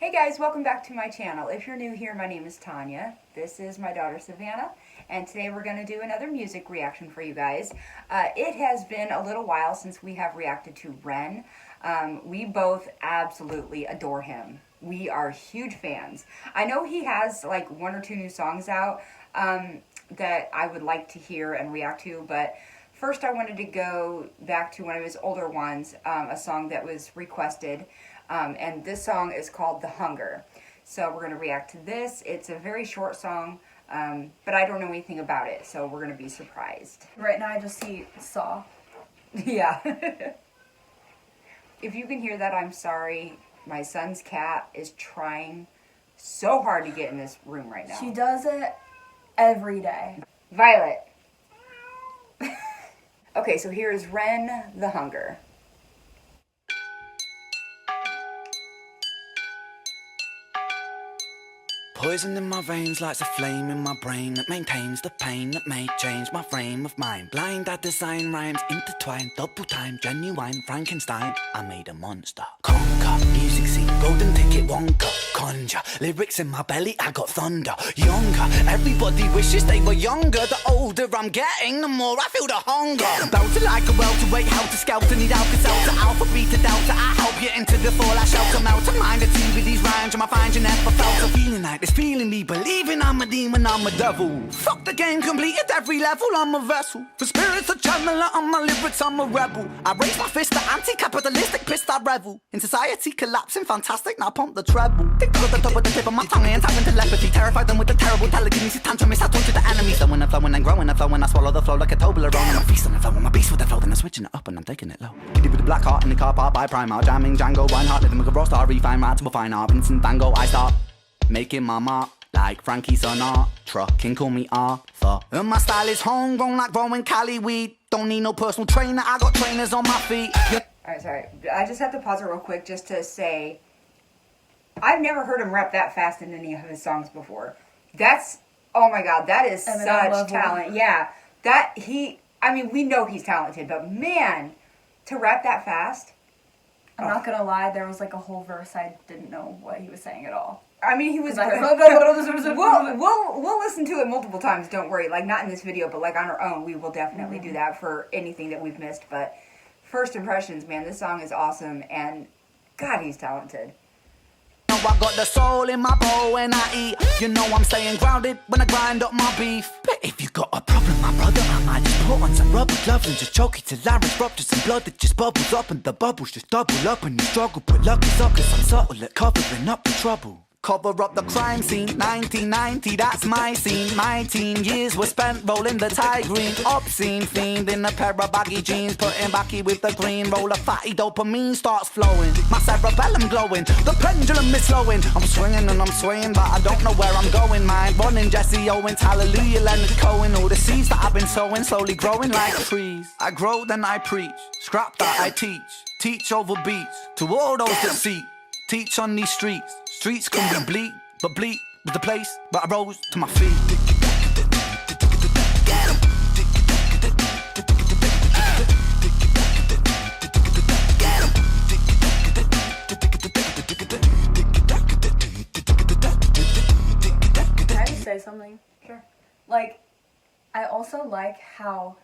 Hey guys, welcome back to my channel. If you're new here, my name is Tanya. This is my daughter Savannah, and today we're going to do another music reaction for you guys. It has been a little while since we have reacted to Ren. We both absolutely adore him. We are huge fans. I know he has like one or two new songs out that I would like to hear and react to, but first I wanted to go back to one of his older ones, a song that was requested. And this song is called The Hunger. So we're going to react to this. It's a very short song, but I don't know anything about it, so we're going to be surprised. Right now I just see Saw. Yeah. If you can hear that, I'm sorry. My son's cat is trying so hard to get in this room right now. She does it every day. Violet. Okay, so here is Ren, The Hunger. Poison in my veins lights a flame in my brain that maintains the pain that may change my frame of mind. Blind, I design rhymes intertwined, double time, genuine Frankenstein. I made a monster. Conquer, music scene, golden ticket, Wonka, conjure. Lyrics in my belly, I got thunder. Younger, everybody wishes they were younger. The older I'm getting, the more I feel the hunger. Belter like a welterweight, helter skelter, need Alka-Seltzer, alpha, beta, delta. I help you into the fall, I shelter, melt a mind, a tea with these rhymes. I find you never felt a feeling like this. Feeling me, believing I'm a demon, I'm a devil. Fuck the game, completed every level, I'm a vessel. For spirits a channeler, on my lyrics, I'm a rebel. I raise my fist, the anti-capitalistic pissed, I revel. In society collapsing, fantastic, now pump the treble. Tick to the top of the tip of my tongue and tapping telepathy. Terrified them with the terrible telekinesis, tantrum, I torture the enemy. Flowing and flowing and growing and flowing, I swallow the flow like a Toblerone. And I'm feasting and flowing, my beast with the flow, then I'm switching it up and I'm taking it low. Giddy with the black heart in the car park by Primark, jamming Django, Reinhardt, living with a raw star, refine rats, and fine art, Vincent Van Gogh, I start making my mark. Like Frankie Sinatra, can call me Arthur. And my style is homegrown like growing Cali weed. Don't need no personal trainer, I got trainers on my feet. Alright, sorry. I just have to pause it real quick just to say, I've never heard him rap that fast in any of his songs before. That's, oh my god, that is such talent. Yeah, I mean, we know he's talented, but man, to rap that fast. I'm not gonna lie, there was like a whole verse I didn't know what he was saying at all. I mean, he was. We'll listen to it multiple times. Don't worry. Like not in this video, but like on our own, we will definitely do that for anything that we've missed. But first impressions, man, this song is awesome, and God, he's talented. I got the soul in my bowl when I eat. You know I'm staying grounded when I grind up my beef. But if you got a problem, my brother, I might just put on some rubber gloves and just choke it till larynx ruptures some blood that just bubbles up, and the bubbles just double up and you struggle. But luck is up 'cause I'm subtle at covering up the trouble. Cover up the crime scene, 1990, that's my scene. My teen years were spent rolling the Thai green. Obscene fiend in a pair of baggy jeans, putting backy with the green. Roll a fatty, dopamine starts flowing. My cerebellum glowing, the pendulum is slowing. I'm swinging and I'm swaying, but I don't know where I'm going. Mind running, Jesse Owens, hallelujah, Leonard Cohen. All the seeds that I've been sowing, slowly growing like trees. I grow, then I preach, scrap that I teach over beats. To all those that seek, teach on these streets. Streets can be bleak, but bleak was the place where I rose to my feet. Can I just say something? Sure. Like, I also like how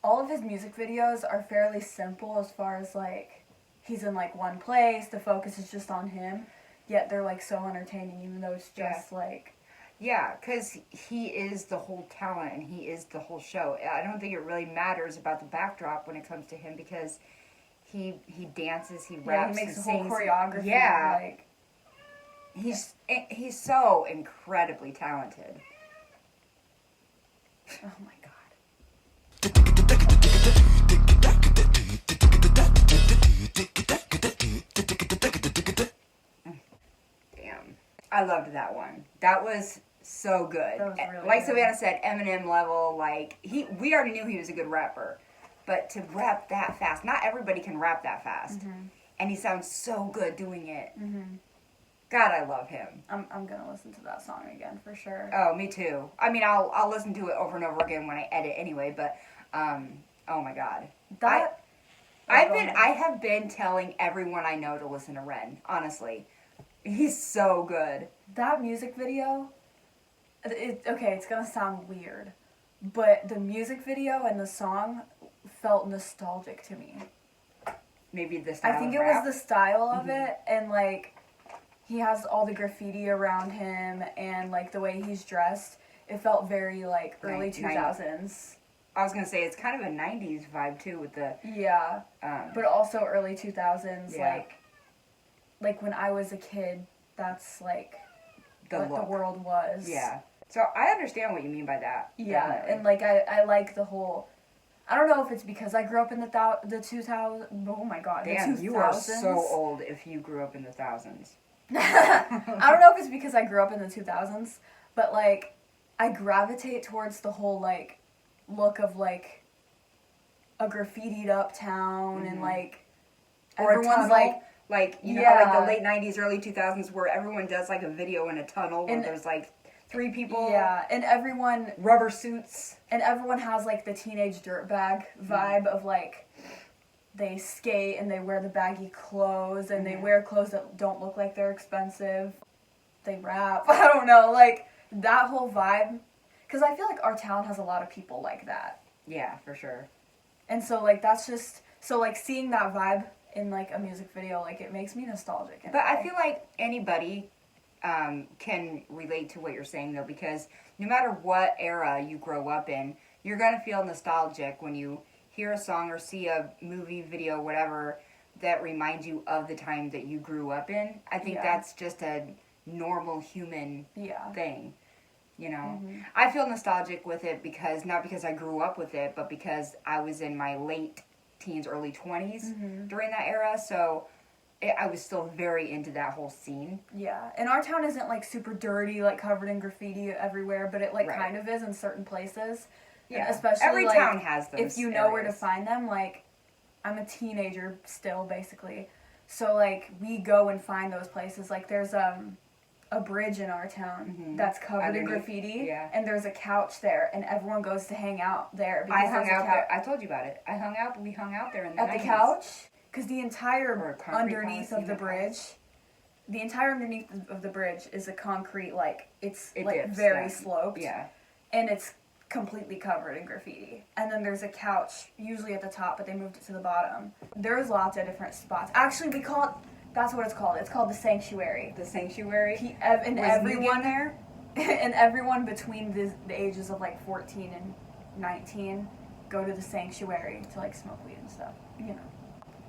all of his music videos are fairly simple as far as like, he's in like one place, the focus is just on him. Yet they're like so entertaining, even though it's just like... Yeah, because he is the whole talent and he is the whole show. I don't think it really matters about the backdrop when it comes to him because he dances, he raps, he makes the sings. whole choreography. Yeah, Like, he's so incredibly talented. oh my god. I loved that one. That was so good. That was really like good. Savannah said, Eminem level. Like we already knew he was a good rapper, but to rap that fast, not everybody can rap that fast, and he sounds so good doing it. God, I love him. I'm gonna listen to that song again for sure. Oh, me too. I mean, I'll listen to it over and over again when I edit anyway. But oh my God, I have been telling everyone I know to listen to Ren. Honestly, He's so good. That music video, okay, it's gonna sound weird, but the music video and the song felt nostalgic to me. Maybe the style I think of it rap. was the style of it, and like he has all the graffiti around him, and like the way he's dressed. It felt very like early 2000s. I was gonna say it's kind of a '90s vibe too with the. Yeah, but also early 2000s. Yeah. Like when I was a kid, that's like what look. the world was. Yeah. So I understand what you mean by that. Yeah, definitely. and like I like the whole. I don't know if it's because I grew up in the 2000. Oh my god, Damn, the 2000s. you are so old if you grew up in the thousands. I don't know if it's because I grew up in the 2000s, but like I gravitate towards the whole like look of like a graffitied up town and like Or a everyone's tunnel. Like, you know, how, like Yeah. the late 90s, early 2000s where everyone does like a video in a tunnel where And- there's like 3 people, yeah, and everyone rubber suits. has like the teenage dirtbag vibe of like they skate and they wear the baggy clothes and they wear clothes that don't look like they're expensive. They rap. I don't know, like that whole vibe. Because I feel like our town has a lot of people like that. Yeah, for sure. And so like that's just so like seeing that vibe in like a music video, like it makes me nostalgic. in a But I way. feel like anybody can relate to what you're saying though, because no matter what era you grow up in, you're gonna feel nostalgic when you hear a song or see a movie, video, whatever that reminds you of the time that you grew up in. I think Yeah. that's just a normal human Yeah. thing. You know, Mhm. I feel nostalgic with it because not because I grew up with it, but because I was in my late teens, early 20s Mhm. during that era. So I was still very into that whole scene. Yeah. And our town isn't like super dirty, like covered in graffiti everywhere, but it like Right. kind of is in certain places. And Yeah, especially every like, town has those. if you know where to areas. find them, like I'm a teenager still basically. So like we go and find those places. Like there's a bridge in our town Mhm. that's covered in Underneath, graffiti yeah. and there's a couch there and everyone goes to hang out there because I hung there's a out couch there. I told you about it. We hung out there in the at the 90s. couch because the Or entire a concrete underneath of the Coliseum house. bridge, the entire underneath of the bridge is a concrete like it's It like dips very down. sloped. Yeah. And it's completely covered in graffiti. And then there's a couch, usually at the top, but they moved it to the bottom. There's lots of different spots. Actually, we call it, that's what it's called. It's called the Sanctuary. The sanctuary. And Was everyone Negan there? and everyone between the ages of like 14 and 19 go to the Sanctuary to like smoke weed and stuff. You know.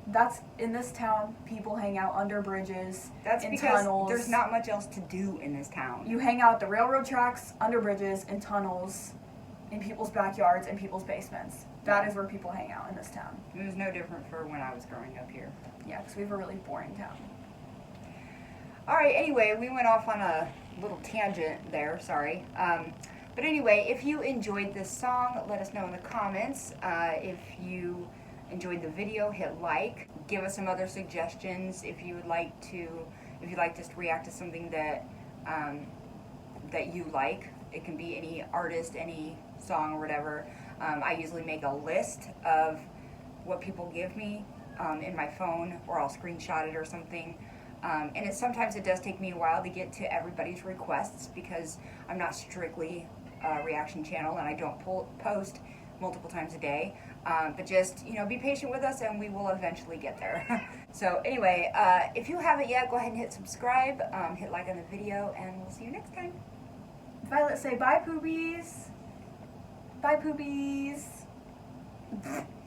That's in this town, people hang out under bridges, That's in because tunnels. there's not much else to do in this town. You hang out at the railroad tracks, under bridges, in tunnels, in people's backyards, and people's basements. That is where people hang out in this town. It was no different for when I was growing up here. Yeah, because we have a really boring town. All right, anyway, we went off on a little tangent there, sorry. But anyway, if you enjoyed this song, let us know in the comments. If you enjoyed the video, hit like. Give us some other suggestions if you would like us to react to something that that you like. It can be any artist, any song or whatever. I usually make a list of what people give me in my phone, or I'll screenshot it or something. And sometimes it does take me a while to get to everybody's requests because I'm not strictly a reaction channel and I don't post multiple times a day. But just, be patient with us and we will eventually get there. So anyway, if you haven't yet, go ahead and hit subscribe, hit like on the video, and we'll see you next time. Violet, say bye, poopies. Bye, poopies.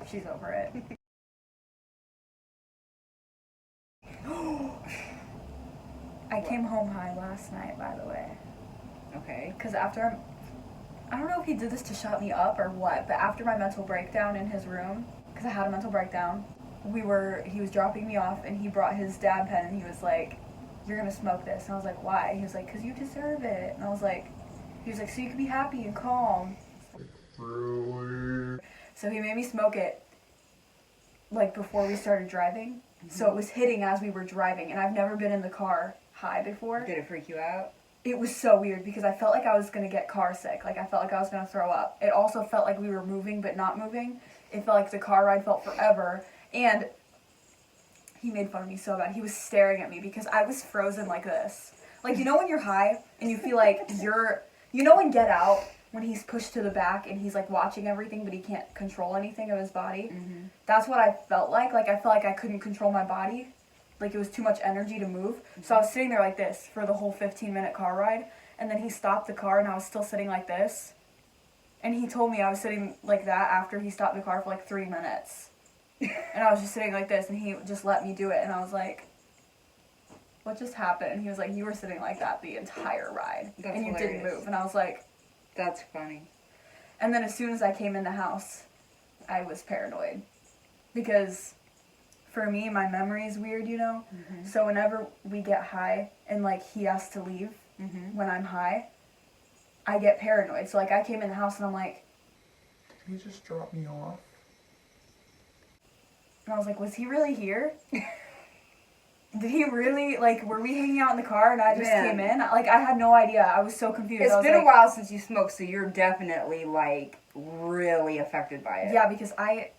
She's over it. I came home high last night, by the way. Okay. Because after, I don't know if he did this to shut me up or what, but after my mental breakdown in his room, because I had a mental breakdown, he was dropping me off and he brought his dab pen and he was like, "You're gonna smoke this." And I was like, "Why?" He was like, "'Cause you deserve it." And I was like, he was like, "So you can be happy and calm." Really? So he made me smoke it, like before we started driving. So it was hitting as we were driving, and I've never been in the car high before. Did it freak you out? It was so weird because I felt like I was gonna get car sick. Like I felt like I was gonna throw up. It also felt like we were moving but not moving. It felt like the car ride felt forever. And he made fun of me so bad. He was staring at me because I was frozen like this. Like, you know when you're high and you feel like you know in Get Out, when he's pushed to the back and he's like watching everything but he can't control anything of his body? Mm-hmm. That's what I felt like. Like, I felt like I couldn't control my body. Like, it was too much energy to move. So I was sitting there like this for the whole 15-minute car ride. And then he stopped the car and I was still sitting like this. And he told me I was sitting like that after he stopped the car for like 3 minutes. And I was just sitting like this and he just let me do it. And I was like, what just happened? And he was like, you were sitting like that the entire ride. That's and you didn't hilarious. move. And I was like... That's funny. And then as soon as I came in the house, I was paranoid. Because for me, my memory is weird, you know? Mm-hmm. So whenever we get high and, like, he has to leave Mm-hmm. when I'm high, I get paranoid. So, like, I came in the house and I'm like... Did he just drop me off? And I was like, was he really here? Did he really, like, were we hanging out in the car and I just Man. came in? Like, I had no idea. I was so confused. It's I was been a like, while since you smoked, so you're definitely, like, really affected by it. yeah, because I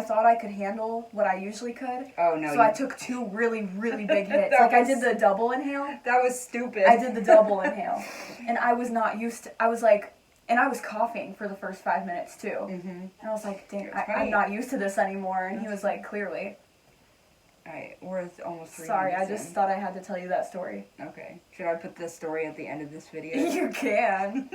thought I could handle what I usually could. Oh, no. So I took 2 really, really big hits. That Like, I was- did the double inhale. That was stupid. I did the double inhale. And I was not used to... I was like... And I was coughing for the first 5 minutes, too. Mm-hmm. And I was like, dang, It's I'm funny. not used to this anymore. And he was like, clearly. Alright, we're almost 3 Sorry, I minutes just in. thought I had to tell you that story. Okay. Should I put this story at the end of this video? You can.